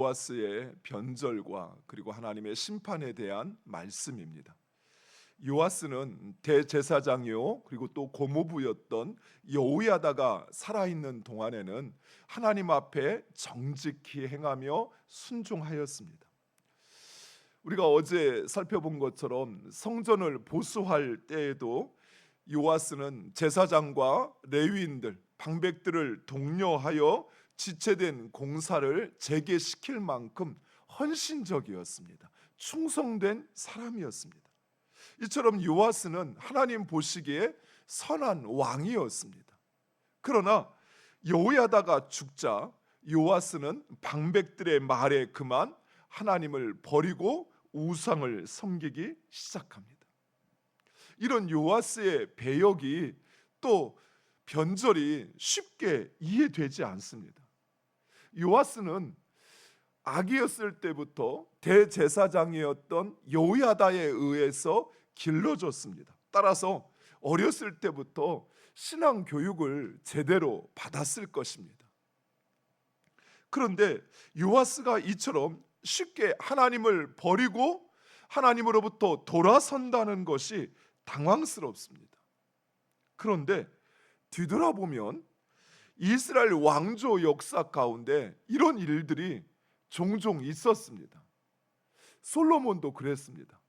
요아스의 변절과 그리고 하나님의 심판에 대한 말씀입니다. 요아스는 대제사장이요 그리고 또 고모부였던 여호야다가 살아있는 동안에는 하나님 앞에 정직히 행하며 순종하였습니다. 우리가 어제 살펴본 것처럼 성전을 보수할 때에도 요아스는 제사장과 레위인들, 방백들을 독려하여 지체된 공사를 재개시킬 만큼 헌신적이었습니다. 충성된 사람이었습니다. 이처럼 요아스는 하나님 보시기에 선한 왕이었습니다. 그러나 여호야다가 죽자 요아스는 방백들의 말에 그만 하나님을 버리고 우상을 섬기기 시작합니다. 이런 요아스의 배역이 또 변절이 쉽게 이해되지 않습니다. 요아스는 아기였을 때부터 대제사장이었던 여호야다에 의해서 길러졌습니다. 따라서 어렸을 때부터 신앙 교육을 제대로 받았을 것입니다. 그런데 요아스가 이처럼 쉽게 하나님을 버리고 하나님으로부터 돌아선다는 것이 당황스럽습니다. 그런데 뒤돌아보면 이스라엘 왕조 역사 가운데 이런 일들이 종종 있었습니다. 솔로몬도 그랬습니다.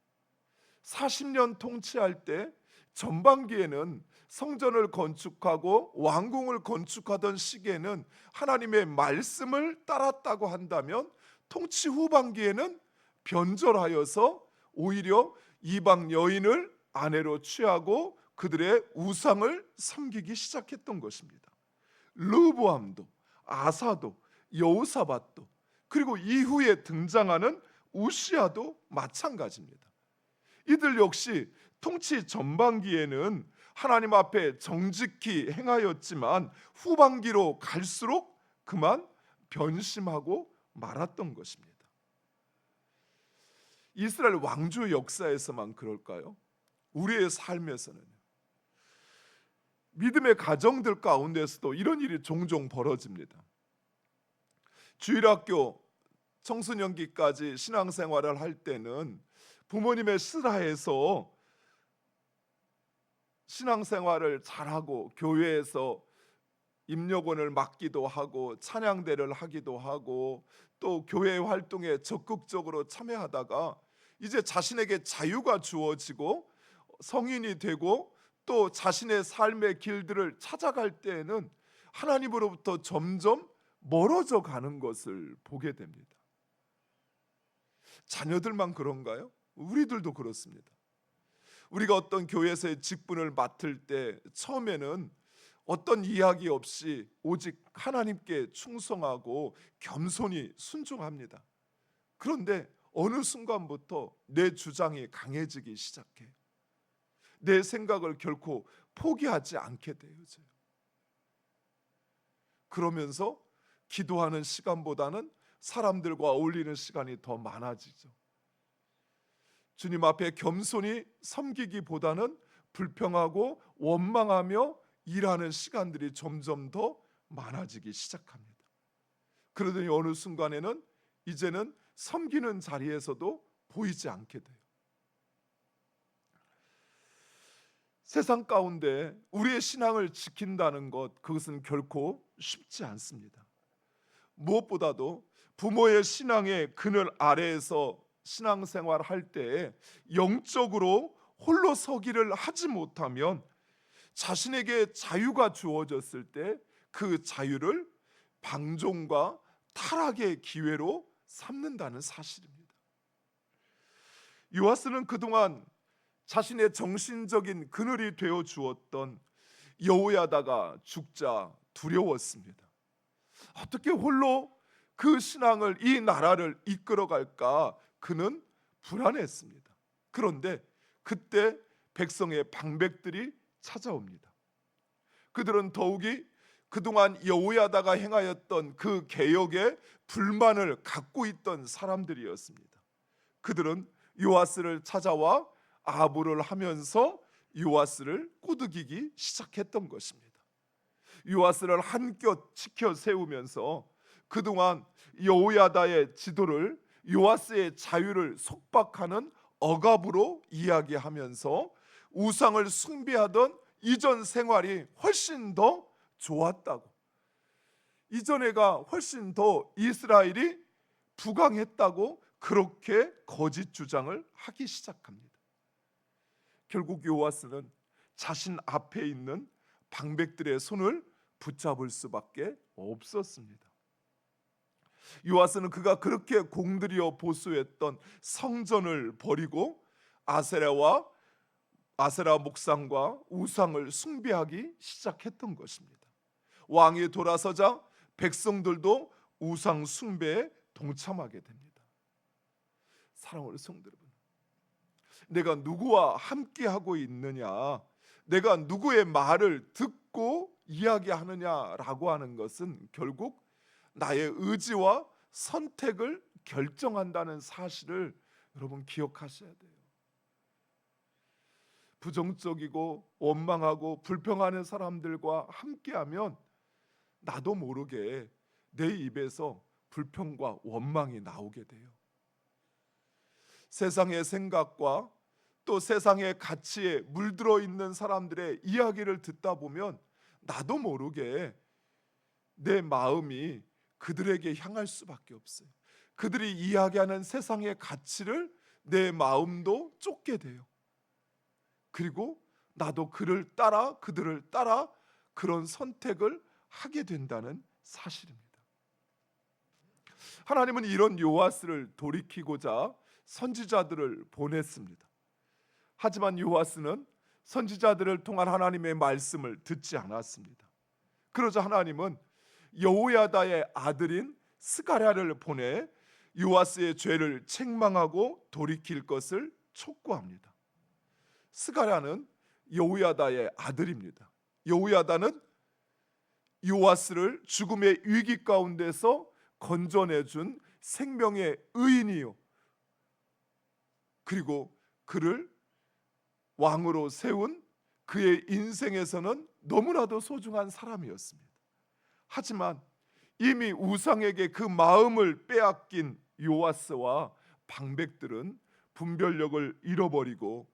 40년 통치할 때 전반기에는 성전을 건축하고 왕궁을 건축하던 시기에는 하나님의 말씀을 따랐다고 한다면 통치 후반기에는 변절하여서 오히려 이방 여인을 아내로 취하고 그들의 우상을 섬기기 시작했던 것입니다. 르호보암도, 아사도, 여호사밧도, 그리고 이후에 등장하는 우시아도 마찬가지입니다. 이들 역시 통치 전반기에는 하나님 앞에 정직히 행하였지만 후반기로 갈수록 그만 변심하고 말았던 것입니다. 이스라엘 왕조 역사에서만 그럴까요? 우리의 삶에서는 믿음의 가정들 가운데서도 이런 일이 종종 벌어집니다. 주일학교 청소년기까지 신앙생활을 할 때는 부모님의 슬하에서 신앙생활을 잘하고 교회에서 임력원을 맡기도 하고 찬양대를 하기도 하고 또 교회 활동에 적극적으로 참여하다가 이제 자신에게 자유가 주어지고 성인이 되고 또 자신의 삶의 길들을 찾아갈 때에는 하나님으로부터 점점 멀어져 가는 것을 보게 됩니다. 자녀들만 그런가요? 우리들도 그렇습니다. 우리가 어떤 교회에서의 직분을 맡을 때 처음에는 어떤 이야기 없이 오직 하나님께 충성하고 겸손히 순종합니다. 그런데 어느 순간부터 내 주장이 강해지기 시작해요. 내 생각을 결코 포기하지 않게 되어져요. 그러면서 기도하는 시간보다는 사람들과 어울리는 시간이 더 많아지죠. 주님 앞에 겸손히 섬기기보다는 불평하고 원망하며 일하는 시간들이 점점 더 많아지기 시작합니다. 그러더니 어느 순간에는 이제는 섬기는 자리에서도 보이지 않게 돼요. 세상 가운데 우리의 신앙을 지킨다는 것, 그것은 결코 쉽지 않습니다. 무엇보다도 부모의 신앙의 그늘 아래에서 신앙생활 할 때에 영적으로 홀로 서기를 하지 못하면 자신에게 자유가 주어졌을 때 그 자유를 방종과 타락의 기회로 삼는다는 사실입니다. 요아스는 그동안 자신의 정신적인 그늘이 되어 주었던 여호야다가 죽자 두려웠습니다. 어떻게 홀로 그 신앙을, 이 나라를 이끌어갈까 그는 불안했습니다. 그런데 그때 백성의 방백들이 찾아옵니다. 그들은 더욱이 그동안 여호야다가 행하였던 그 개혁에 불만을 갖고 있던 사람들이었습니다. 그들은 요아스를 찾아와 아부를 하면서 요아스를 꼬드기기 시작했던 것입니다. 요아스를 한껏 치켜 세우면서 그동안 여호야다의 지도를 요아스의 자유를 속박하는 억압으로 이야기하면서 우상을 숭배하던 이전 생활이 훨씬 더 좋았다고, 이전에가 훨씬 더 이스라엘이 부강했다고 그렇게 거짓 주장을 하기 시작합니다. 결국 요아스는 자신 앞에 있는 방백들의 손을 붙잡을 수밖에 없었습니다. 요아스는 그가 그렇게 공들여 보수했던 성전을 버리고 아세라 목상과 우상을 숭배하기 시작했던 것입니다. 왕이 돌아서자 백성들도 우상 숭배에 동참하게 됩니다. 사랑하는 성도 여러분, 내가 누구와 함께하고 있느냐, 내가 누구의 말을 듣고 이야기하느냐라고 하는 것은 결국 나의 의지와 선택을 결정한다는 사실을 여러분 기억하셔야 돼요. 부정적이고 원망하고 불평하는 사람들과 함께하면 나도 모르게 내 입에서 불평과 원망이 나오게 돼요. 세상의 생각과 또 세상의 가치에 물들어 있는 사람들의 이야기를 듣다 보면 나도 모르게 내 마음이 그들에게 향할 수밖에 없어요. 그들이 이야기하는 세상의 가치를 내 마음도 쫓게 돼요. 그리고 나도 그들을 따라 그런 선택을 하게 된다는 사실입니다. 하나님은 이런 요아스를 돌이키고자 선지자들을 보냈습니다. 하지만 요아스는 선지자들을 통한 하나님의 말씀을 듣지 않았습니다. 그러자 하나님은 여호야다의 아들인 스가랴를 보내 요아스의 죄를 책망하고 돌이킬 것을 촉구합니다. 스가랴는 여호야다의 아들입니다. 여호야다는 요아스를 죽음의 위기 가운데서 건져내준 생명의 의인이요, 그리고 그를 왕으로 세운 그의 인생에서는 너무나도 소중한 사람이었습니다. 하지만 이미 우상에게 그 마음을 빼앗긴 요아스와 방백들은 분별력을 잃어버리고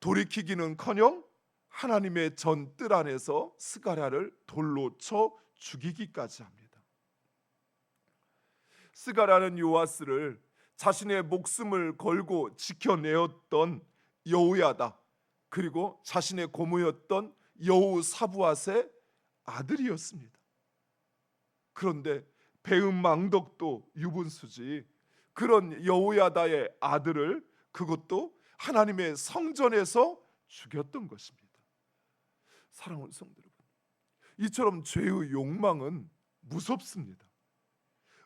돌이키기는커녕 하나님의 전뜰 안에서 스가랴를 돌로 쳐 죽이기까지 합니다. 스가랴는 요아스를 자신의 목숨을 걸고 지켜내었던 여호야다, 그리고 자신의 고모였던 여호사부앗의 아들이었습니다. 그런데 배은망덕도 유분수지, 그런 여호야다의 아들을 그것도 하나님의 성전에서 죽였던 것입니다. 사랑하는 성도 여러분, 이처럼 죄의 욕망은 무섭습니다.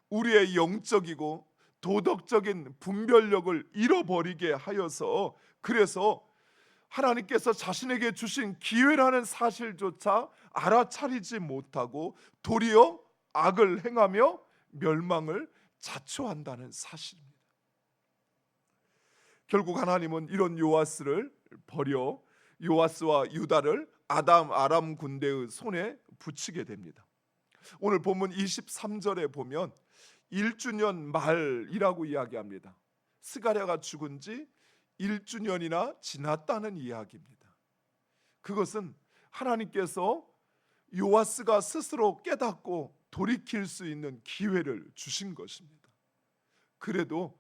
우리의 영적이고 도덕적인 분별력을 잃어버리게 하여서, 그래서 하나님께서 자신에게 주신 기회라는 사실조차 알아차리지 못하고 도리어 악을 행하며 멸망을 자초한다는 사실입니다. 결국 하나님은 이런 요아스를 버려 요아스와 유다를 아람 군대의 손에 붙이게 됩니다. 오늘 본문 23절에 보면 1주년 말이라고 이야기합니다. 스가랴가 죽은 지 1주년이나 지났다는 이야기입니다. 그것은 하나님께서 요아스가 스스로 깨닫고 돌이킬 수 있는 기회를 주신 것입니다. 그래도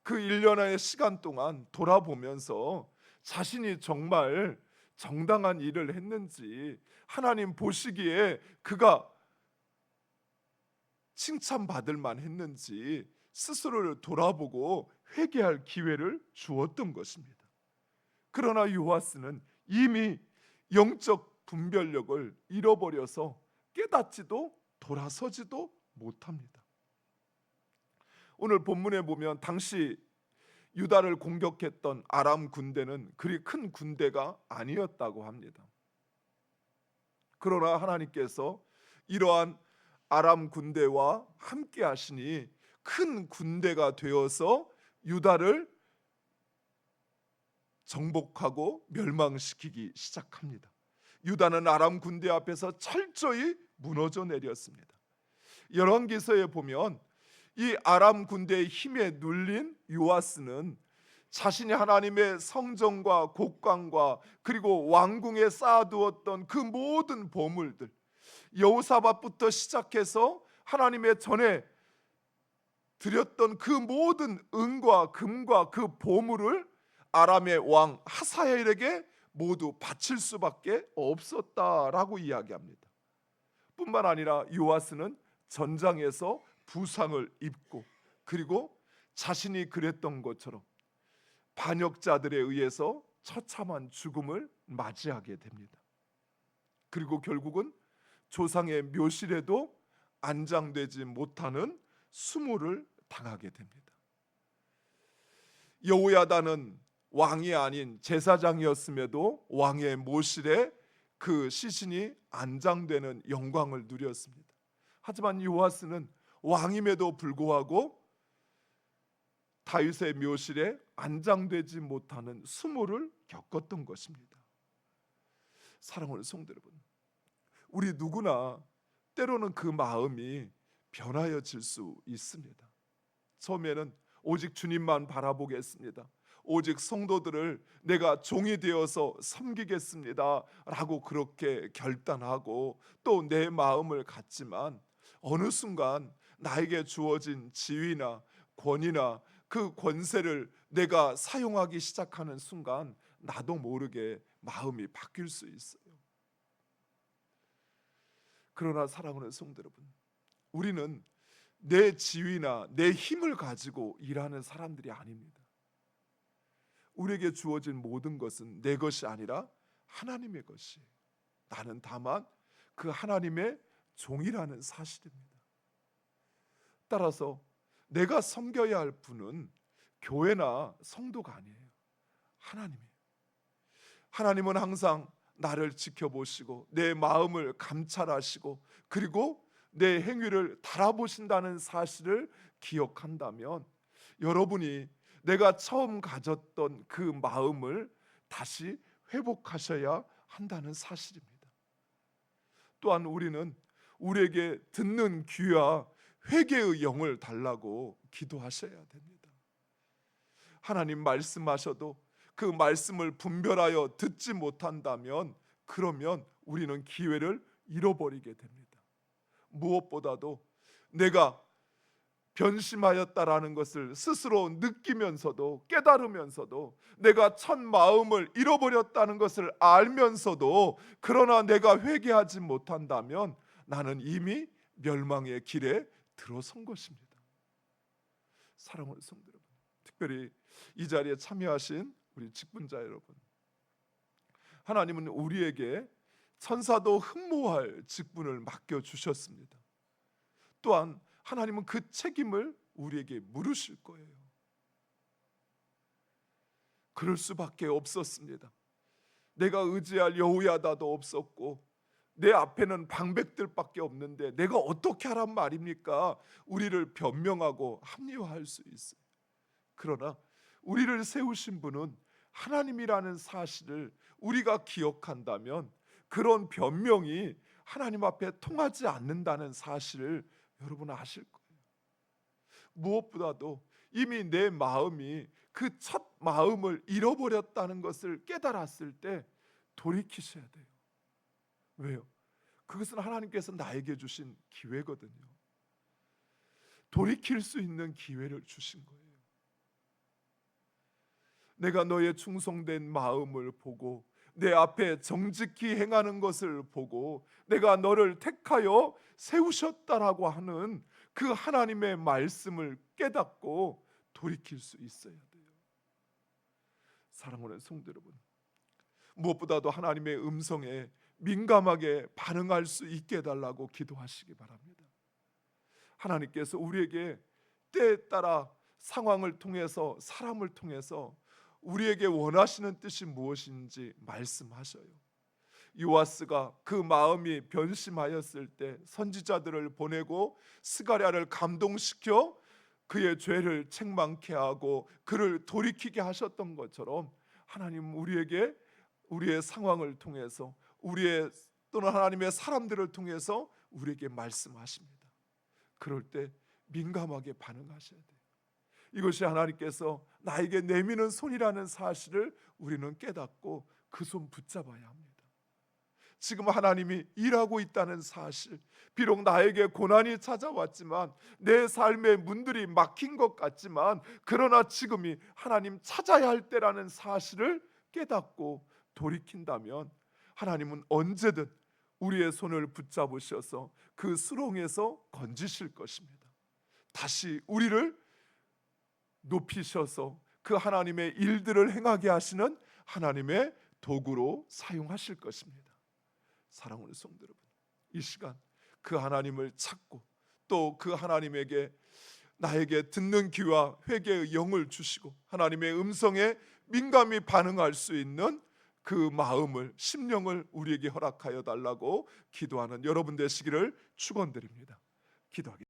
그 1년의 시간 동안 돌아보면서 자신이 정말 정당한 일을 했는지, 하나님 보시기에 그가 칭찬받을 만했는지 스스로를 돌아보고 회개할 기회를 주었던 것입니다. 그러나 요아스는 이미 영적 분별력을 잃어버려서 깨닫지도 돌아서지도 못합니다. 오늘 본문에 보면 당시 유다를 공격했던 아람 군대는 그리 큰 군대가 아니었다고 합니다. 그러나 하나님께서 이러한 아람 군대와 함께 하시니 큰 군대가 되어서 유다를 정복하고 멸망시키기 시작합니다. 유다는 아람 군대 앞에서 철저히 무너져 내렸습니다. 열왕기서에 보면 이 아람 군대의 힘에 눌린 요아스는 자신이 하나님의 성전과 곡관과 그리고 왕궁에 쌓아두었던 그 모든 보물들, 여호사밧부터 시작해서 하나님의 전에 드렸던 그 모든 은과 금과 그 보물을 아람의 왕 하사엘에게 모두 바칠 수밖에 없었다라고 이야기합니다. 뿐만 아니라 요아스는 전장에서 부상을 입고, 그리고 자신이 그랬던 것처럼 반역자들에 의해서 처참한 죽음을 맞이하게 됩니다. 그리고 결국은 조상의 묘실에도 안장되지 못하는 수모를 당하게 됩니다. 여호야다는 왕이 아닌 제사장이었음에도 왕의 묘실에 그 시신이 안장되는 영광을 누렸습니다. 하지만 요아스는 왕임에도 불구하고 다윗의 묘실에 안장되지 못하는 수모를 겪었던 것입니다. 사랑하는 성도 여러분, 우리 누구나 때로는 그 마음이 변하여질 수 있습니다. 처음에는 오직 주님만 바라보겠습니다, 오직 성도들을 내가 종이 되어서 섬기겠습니다 라고 그렇게 결단하고 또 내 마음을 갖지만, 어느 순간 나에게 주어진 지위나 권위나 그 권세를 내가 사용하기 시작하는 순간 나도 모르게 마음이 바뀔 수 있어요. 그러나 사랑하는 성도 여러분, 우리는 내 지위나 내 힘을 가지고 일하는 사람들이 아닙니다. 우리에게 주어진 모든 것은 내 것이 아니라 하나님의 것이에요. 나는 다만 그 하나님의 종이라는 사실입니다. 따라서 내가 섬겨야 할 분은 교회나 성도가 아니에요, 하나님이에요. 하나님은 항상 나를 지켜보시고 내 마음을 감찰하시고 그리고 내 행위를 달아보신다는 사실을 기억한다면, 여러분이 내가 처음 가졌던 그 마음을 다시 회복하셔야 한다는 사실입니다. 또한 우리는 우리에게 듣는 귀와 회개의 영을 달라고 기도하셔야 됩니다. 하나님 말씀하셔도 그 말씀을 분별하여 듣지 못한다면, 그러면 우리는 기회를 잃어버리게 됩니다. 무엇보다도 내가 변심하였다라는 것을 스스로 느끼면서도, 깨달으면서도, 내가 첫 마음을 잃어버렸다는 것을 알면서도 그러나 내가 회개하지 못한다면 나는 이미 멸망의 길에 들어선 것입니다. 사랑하는 성도 여러분, 특별히 이 자리에 참여하신 우리 직분자 여러분, 하나님은 우리에게 천사도 흠모할 직분을 맡겨주셨습니다. 또한 하나님은 그 책임을 우리에게 물으실 거예요. 그럴 수밖에 없었습니다. 내가 의지할 여호야다도 없었고 내 앞에는 방백들밖에 없는데 내가 어떻게 하란 말입니까? 우리를 변명하고 합리화할 수 있어요. 그러나 우리를 세우신 분은 하나님이라는 사실을 우리가 기억한다면 그런 변명이 하나님 앞에 통하지 않는다는 사실을 여러분 아실 거예요. 무엇보다도 이미 내 마음이 그 첫 마음을 잃어버렸다는 것을 깨달았을 때 돌이키셔야 돼요. 왜요? 그것은 하나님께서 나에게 주신 기회거든요. 돌이킬 수 있는 기회를 주신 거예요. 내가 너의 충성된 마음을 보고 내 앞에 정직히 행하는 것을 보고 내가 너를 택하여 세우셨다라고 하는 그 하나님의 말씀을 깨닫고 돌이킬 수 있어야 돼요. 사랑하는 성도 여러분, 무엇보다도 하나님의 음성에 민감하게 반응할 수 있게 해달라고 기도하시기 바랍니다. 하나님께서 우리에게 때에 따라 상황을 통해서, 사람을 통해서 우리에게 원하시는 뜻이 무엇인지 말씀하셔요. 요아스가 그 마음이 변심하였을 때 선지자들을 보내고 스가랴를 감동시켜 그의 죄를 책망케 하고 그를 돌이키게 하셨던 것처럼, 하나님 우리에게 우리의 상황을 통해서, 우리의 또는 하나님의 사람들을 통해서 우리에게 말씀하십니다. 그럴 때 민감하게 반응하셔야 돼요. 이것이 하나님께서 나에게 내미는 손이라는 사실을 우리는 깨닫고 그 손 붙잡아야 합니다. 지금 하나님이 일하고 있다는 사실, 비록 나에게 고난이 찾아왔지만 내 삶의 문들이 막힌 것 같지만 그러나 지금이 하나님 찾아야 할 때라는 사실을 깨닫고 돌이킨다면 하나님은 언제든 우리의 손을 붙잡으셔서 그 수렁에서 건지실 것입니다. 다시 우리를 높이셔서 그 하나님의 일들을 행하게 하시는 하나님의 도구로 사용하실 것입니다. 사랑하는 성도 여러분, 이 시간 그 하나님을 찾고 또 그 하나님에게 나에게 듣는 귀와 회개의 영을 주시고 하나님의 음성에 민감히 반응할 수 있는 그 마음을, 심령을 우리에게 허락하여 달라고 기도하는 여러분 되시기를 축원드립니다. 기도하겠습니다.